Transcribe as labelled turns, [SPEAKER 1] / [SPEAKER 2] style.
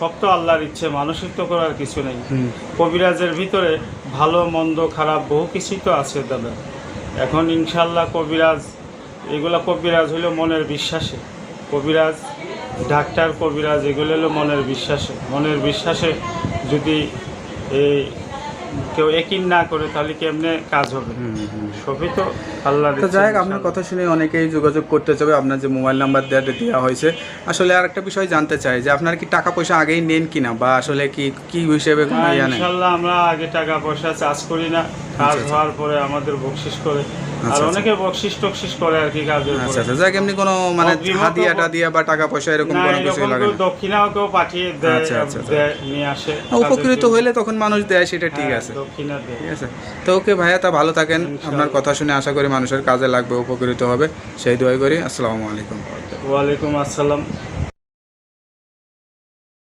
[SPEAKER 1] সব তো আল্লাহর ইচ্ছে, মানুষের তো করার কিছু নেই। কবিরাজের ভিতরে ভালো মন্দ খারাপ বহু কিছুই তো আছে দাদা। এখন ইনশাল্লাহ কবিরাজ, এগুলা কবিরাজ হলো মনের বিশ্বাসে, কবিরাজ ডাক্তার কবিরাজ এগুলো হলো মনের বিশ্বাসে। মনের বিশ্বাসে যদি এই কেউ একিন না করে তাহলে কেমনে কাজ হবে? সবই তো আল্লাহর
[SPEAKER 2] তো
[SPEAKER 1] ইচ্ছে।
[SPEAKER 2] যাই হোক, আপনার কথা শুনে অনেকেই যোগাযোগ করতে চাবে। আপনার যে মোবাইল নাম্বার দেওয়া হয়েছে, আসলে আর একটা বিষয় জানতে চাই যে আপনার কি টাকা পয়সা আগেই নেন কিনা, বা আসলে কি হিসেবে কোনো ইয়া নেই?
[SPEAKER 1] ইনশাল্লাহ আমরা আগে টাকা পয়সা চার্জ করি না, কাজ হওয়ার পরে আমাদের বকশিস করে। আর অনেকে বকশিস টকশিস করে আর কি কাজের পরে।
[SPEAKER 2] আচ্ছা, যাক, এমনি কোনো মানে হাদিয়া টাদিয়া বা টাকা পয়সা এরকম কোনো কিছু লাগে না?
[SPEAKER 1] দক্ষিণাও কেউ পাঠিয়ে দেয়, দেয়, নিয়ে আসে।
[SPEAKER 2] উপকৃত হইলে তখন মানুষ দেয়, সেটা ঠিক আছে।
[SPEAKER 1] দক্ষিণা দেয়।
[SPEAKER 2] ঠিক আছে। তো ওকে ভাইয়া, তা ভালো থাকেন। আপনার কথা শুনে আশা করি মানুষের কাজে লাগবে, উপকৃত হবে, সেই দোয়াই করি। আসসালামু আলাইকুম।
[SPEAKER 1] ওয়ালাইকুম আসসালাম।